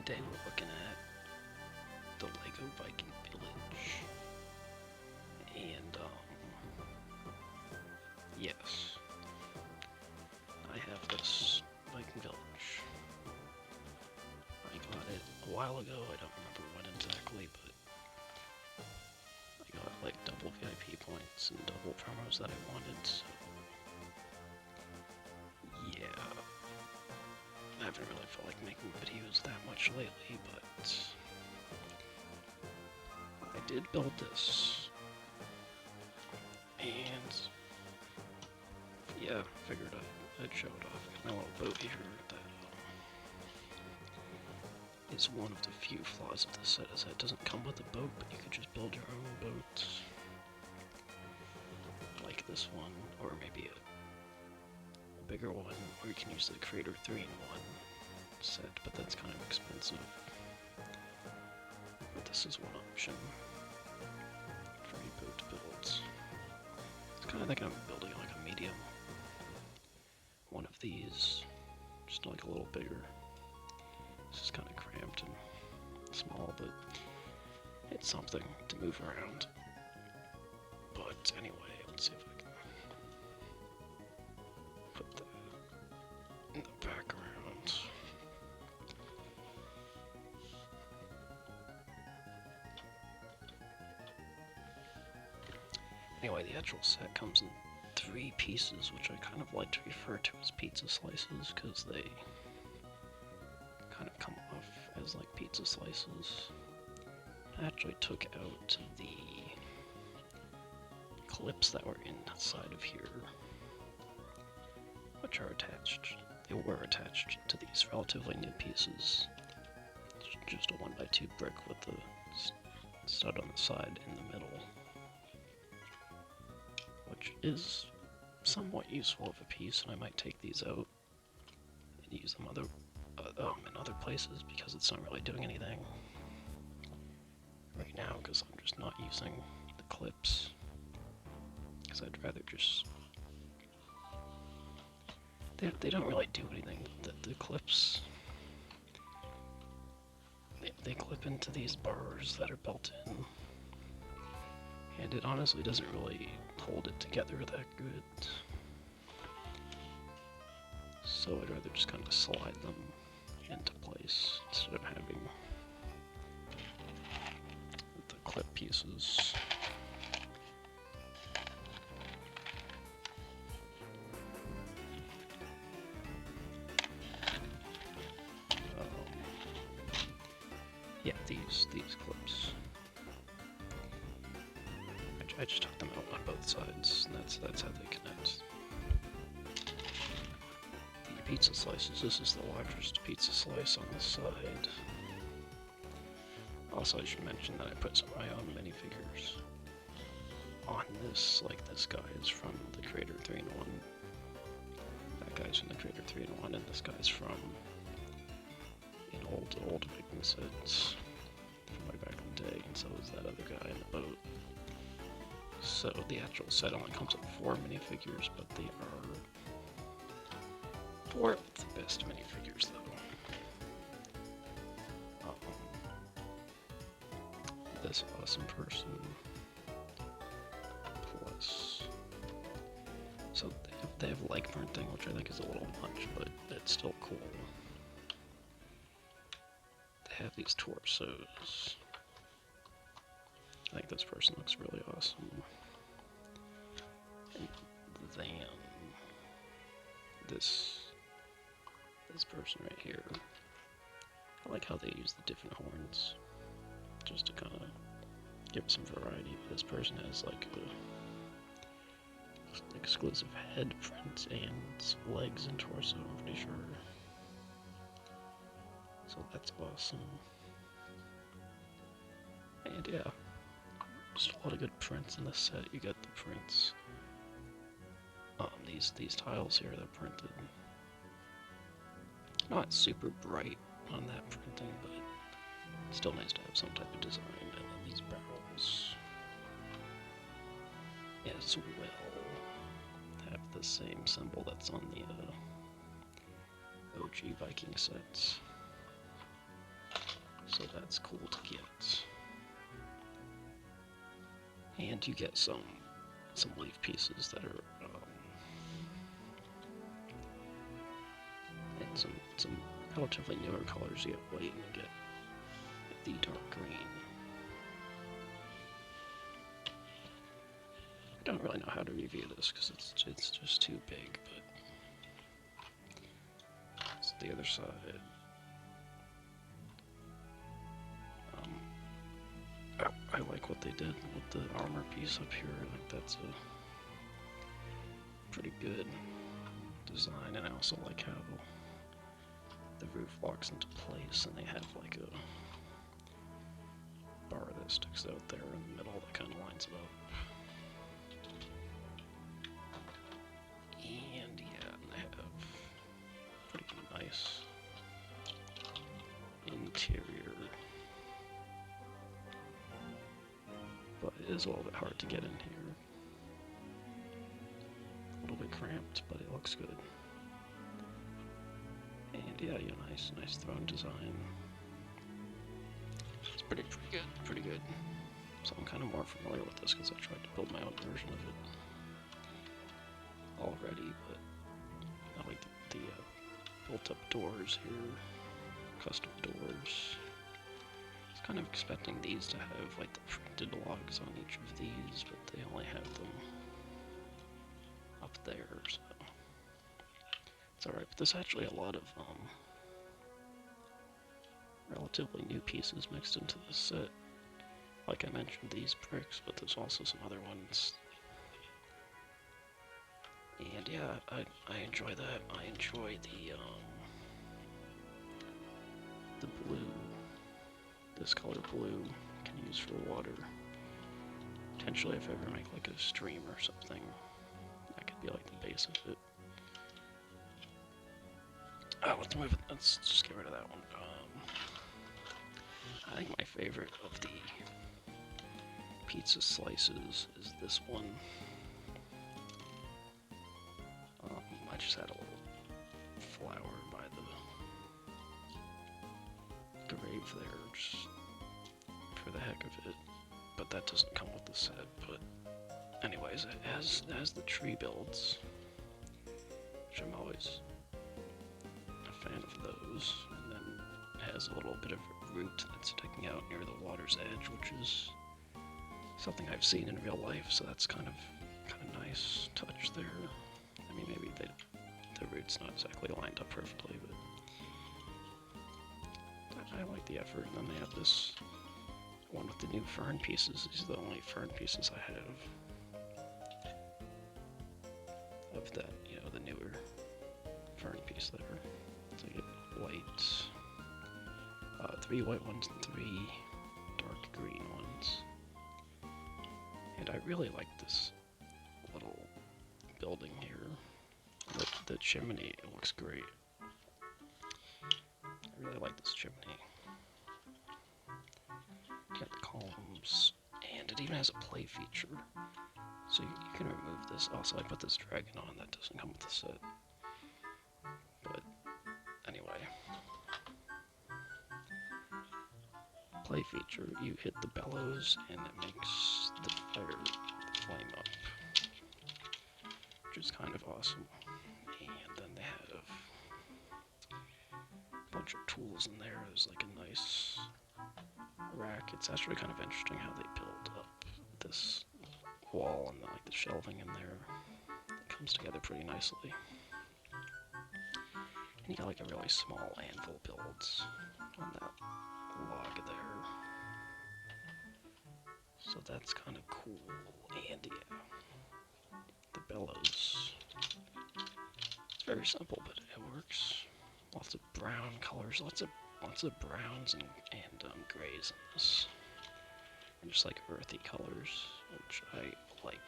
Today we're looking at the Lego Viking Village, and yes, I have this Viking Village. I got it a while ago, I don't remember when exactly, but I got like double VIP points and double promos that I wanted, so yeah. I haven't really felt like making videos that much lately, but I did build this, and yeah, figured I'd show it off. My little boat here that is one of the few flaws of this set, is that it doesn't come with a boat, but you could just build your own boat, like this one, or maybe a bigger one, or you can use the Creator 3-in-1 set, but that's kind of expensive. But this is one option for a boat builds. It's kind of thinking of building like a medium one of these, just like a little bigger. This is kind of cramped and small, but it's something to move around. But anyway, let's see if I can put that in the background. Anyway, the actual set comes in 3 pieces, which I kind of like to refer to as pizza slices, because they kind of come off as like pizza slices. I actually took out the clips that were inside of here, which are attached. They were attached to these relatively new pieces. It's just a 1x2 brick with the stud on the side in the middle, which is somewhat useful of a piece, and I might take these out and use them in other places, because it's not really doing anything right now, because I'm just not using the clips, because I'd rather just... They don't really do anything. The clips, they clip into these bars that are built in, and it honestly doesn't really hold it together that good. So I'd rather just kind of slide them into place instead of having the clip pieces. Yeah, these clips. I just took them out on both sides, and that's how they connect. The pizza slices, this is the largest pizza slice on the side. Also, I should mention that I put some of my own minifigures on this, like this guy is from the Creator 3-in-1. That guy's from the Creator 3-in-1, and this guy's from an old Viking sets from way back in the day, and so is that other guy in the boat. So the actual set only comes with 4 minifigures, but they are 4 of the best minifigures, though. This awesome person, plus, so they have leg printing, which I think is a little much, but it's still cool. They have these torsos. I think this person looks really awesome. And then this person right here. I like how they use the different horns, just to kind of give some variety. This person has like a exclusive head print and legs and torso, I'm pretty sure. So that's awesome. And yeah, just a lot of good prints in this set. You get the prints. These tiles here, they're printed. Not super bright on that printing, but still nice to have some type of design. And then these barrels as well have the same symbol that's on the OG Viking sets. So that's cool to get. And you get some leaf pieces that are and some relatively newer colors. You get white and you get the dark green. I don't really know how to review this because it's just too big, but it's the other side. I like what they did with the armor piece up here. I think that's a pretty good design, and I also like how the roof locks into place and they have like a bar that sticks out there in the middle that kind of lines it up. And yeah, and they have pretty nice interior. But it is a little bit hard to get in here. A little bit cramped, but it looks good. And yeah, nice throne design. It's pretty good. So I'm kind of more familiar with this because I tried to build my own version of it already. But I like the built-up doors here, custom doors. Kind of expecting these to have like the printed logs on each of these, but they only have them up there, so it's alright. But there's actually a lot of relatively new pieces mixed into this set. Like I mentioned, these bricks, but there's also some other ones. And yeah, I enjoy that. I enjoy the blue. This color blue you can use for water. Potentially if I ever make like a stream or something, that could be like the base of it. Oh, let's just get rid of that one. I think my favorite of the pizza slices is this one. I just had a little flower by the grave there, just for the heck of it. But that doesn't come with the set. But anyways, it has the tree builds, which I'm always a fan of those. And then it has a little bit of root that's sticking out near the water's edge, which is something I've seen in real life. So that's kind of nice touch there. I mean, maybe the root's not exactly lined up perfectly, but I like the effort. And then they have this one with the new fern pieces. These are the only fern pieces I have of that, the newer fern piece there. So you get white, 3 white ones and 3 dark green ones. And I really like this little building here. The chimney, it looks great. I really like this chimney. Got the columns, and it even has a play feature. So you can remove this. Also, I put this dragon on, that doesn't come with the set. But anyway. Play feature, you hit the bellows and it makes the flame up. Which is kind of awesome. And then they have a bunch of tools in there. There's like a nice rack. It's actually kind of interesting how they build up this wall and like the shelving in there. It comes together pretty nicely. And you got like a really small anvil build on that log there. So that's kind of cool. And yeah, the bellows. It's very simple, but it works. Lots of brown colors, lots of browns and grays in this. And just like earthy colors, which I like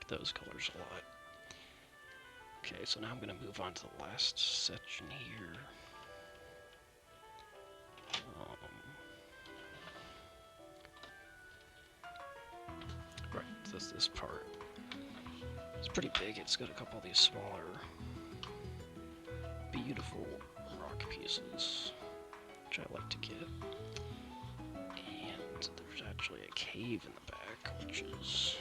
those colors a lot. Okay, so now I'm going to move on to the last section here. Right, this part. It's pretty big. It's got a couple of these smaller, beautiful rock pieces, which I like to get. actually a cave in the back, which is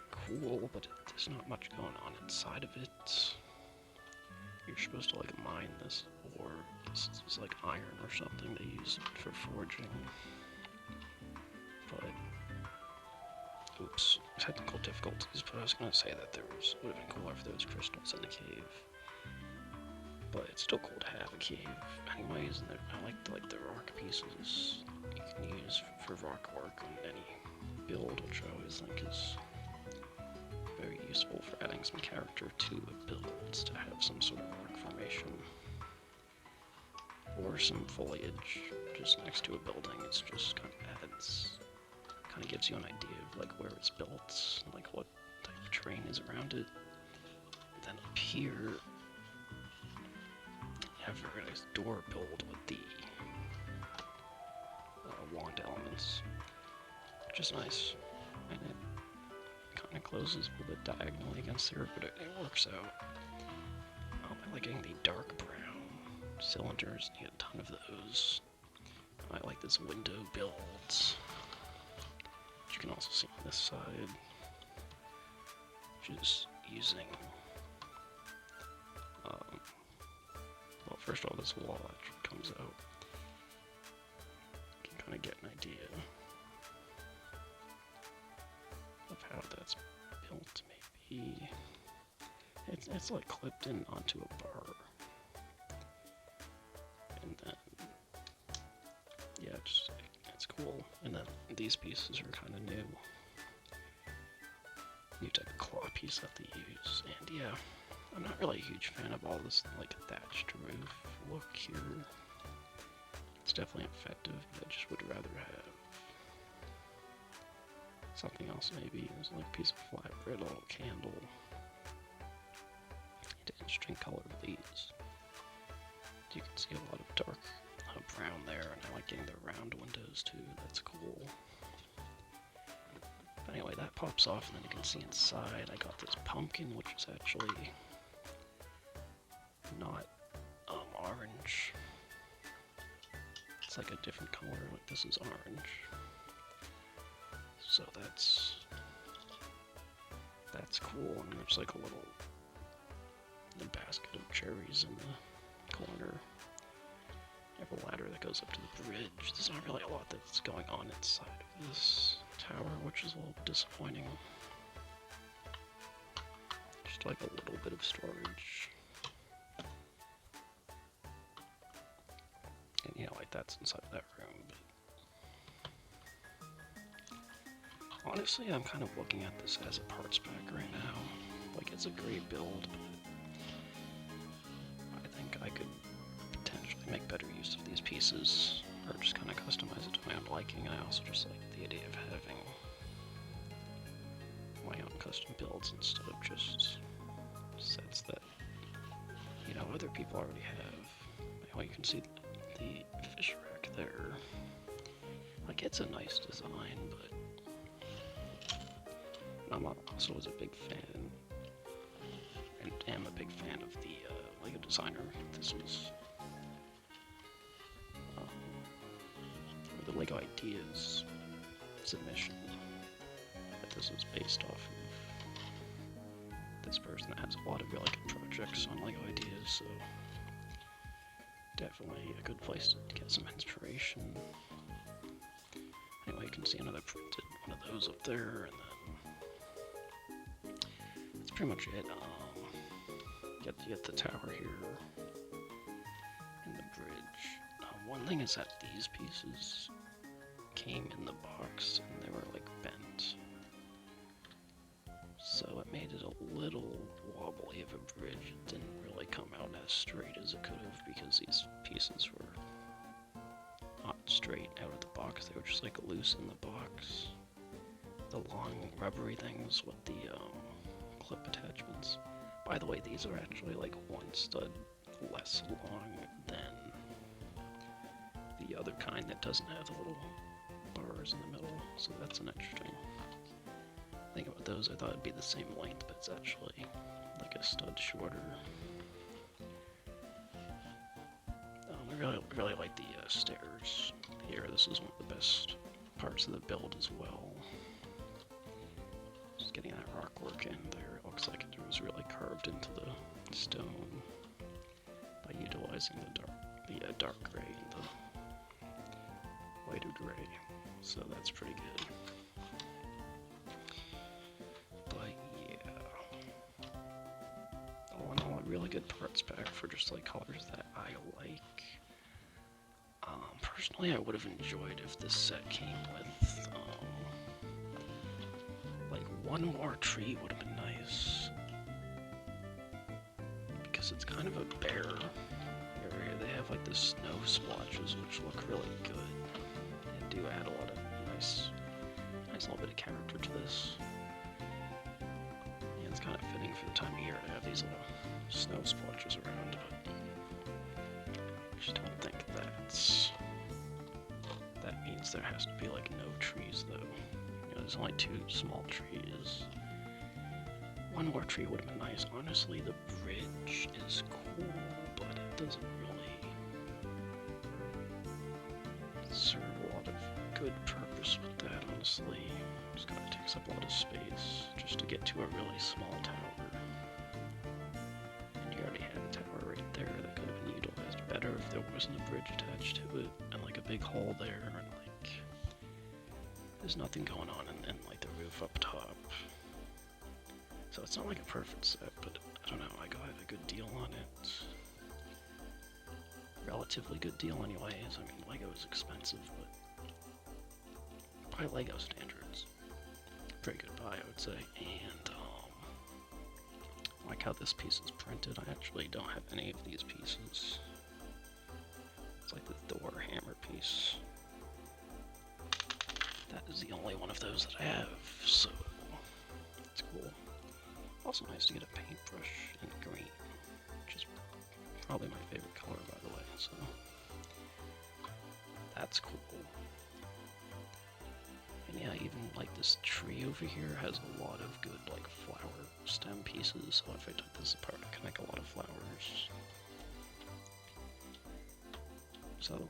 cool, but there's not much going on inside of it. You're supposed to like mine this ore. This is like iron or something they use for forging. But oops, technical difficulties. But I was gonna say that would have been cooler if there was crystals in the cave. But it's still cool to have a cave. Anyways, and I like the rock pieces you can use for rock work on any build, which I always think is very useful for adding some character to a build, to have some sort of rock formation. Or some foliage just next to a building. It's just kind of gives you an idea of like where it's built, like what type of terrain is around it. Then up here, you have a very nice door build with the wand elements, which is nice, and it kind of closes a little bit diagonally against there, but it works out. I like getting the dark brown cylinders, you get a ton of those. I like this window build, which you can also see on this side, which is using, well, first of all, this wall actually comes out. You can kind of get an idea of how that's built, maybe. It's like clipped in onto a bar. And then, yeah, it's cool. And then these pieces are kind of new. New type of claw piece that they use. And yeah, I'm not really a huge fan of all this like thatched roof look here. It's definitely effective, but I just would rather have something else maybe. There's like a piece of flat brittle candle. And an interesting color of these. You can see a lot of dark brown there, and I like getting the round windows too. That's cool. But anyway, that pops off, and then you can see inside I got this pumpkin, which is actually not orange. It's like a different color, like this is orange. So that's cool, and there's like a little basket of cherries in the corner. You have a ladder that goes up to the bridge. There's not really a lot that's going on inside of this tower, which is a little disappointing. Just like a little bit of storage. And you know, like that's inside that room. But honestly, I'm kind of looking at this as a parts pack right now. Like, it's a great build, but I think I could potentially make better use of these pieces, or just kind of customize it to my own liking. I also just like the idea of having my own custom builds instead of just sets that, you know, other people already have. Well, you can see the fish rack there. Like, it's a nice design, but I'm also was a big fan, and am a big fan of the Lego designer. This was the Lego Ideas submission. But this was based off of this person that has a lot of really good projects on Lego Ideas, so definitely a good place to get some inspiration. Anyway, you can see another printed one of those up there, and then that's pretty much it. You get the tower here, and the bridge. One thing is that these pieces came in the box, and they were like bent. So it made it a little wobbly of a bridge. It didn't really come out as straight as it could have, because these pieces were not straight out of the box. They were just like loose in the box. The long rubbery things with the clip attachments. By the way, these are actually like one stud less long than the other kind that doesn't have the little bars in the middle. So that's an interesting thing about those. I thought it'd be the same length, but it's actually like a stud shorter. really like the stairs here. This is one of the best parts of the build as well. Just getting that rock work in there. It looks like it was really carved into the stone by utilizing the dark gray and the lighter gray. So that's pretty good. But yeah, all in all, a really good parts pack for just like colors that I like. Personally, I would have enjoyed if this set came with like one more tree would have been nice, because it's kind of a bare area. They have like the snow splotches, which look really good. They do add a lot of nice little bit of character to this. Yeah, it's kind of fitting for the time of year to have these little snow splotches around, but I just don't think that means there has to be like no trees though. You know, there's only 2 small trees. One more tree would have been nice. Honestly, the bridge is cool, but it doesn't really serve a lot of good purpose with that, honestly. It just kind of takes up a lot of space just to get to a really small tower. And you already had a tower right there that could have been utilized better if there wasn't a bridge attached to it, and like a big hole there, and like there's nothing going on in like the roof up top. So it's not like a perfect set, but I don't know, I got a good deal on it. Relatively good deal anyways. I mean, Lego is expensive, but by Lego standards, pretty good buy, I would say. And I like how this piece is printed. I actually don't have any of these pieces. It's like the Thor hammer piece. That is the only one of those that I have, so it's cool. Also nice to get a paintbrush in green, which is probably my favorite color, by the way, so that's cool. And yeah, even like this tree over here has a lot of good like flower stem pieces, so if I took this apart I can make a lot of flowers. So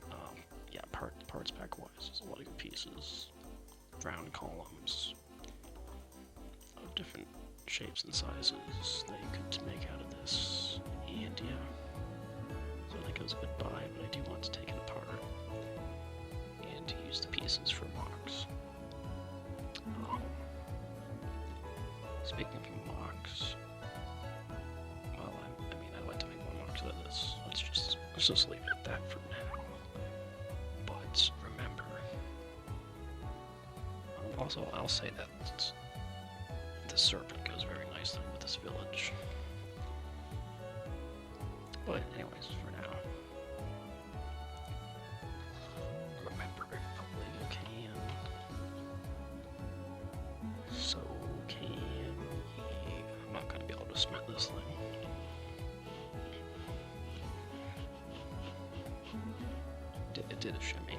yeah, parts pack wise, there's a lot of good pieces. Round columns of different shapes and sizes that you could make out of this, and yeah, so that goes a good buy, but I do want to take it apart and to use the pieces for mocks. Speaking of mocks, well, I mean, I'd like to make more mocks out of this. Let's just leave it at that for now. But remember, also I'll say that the serpent goes very nicely with this village. But anyways, for now, remember, Pelegocan, so can ye. I'm not going to be able to smelt this thing. It did a shimmy.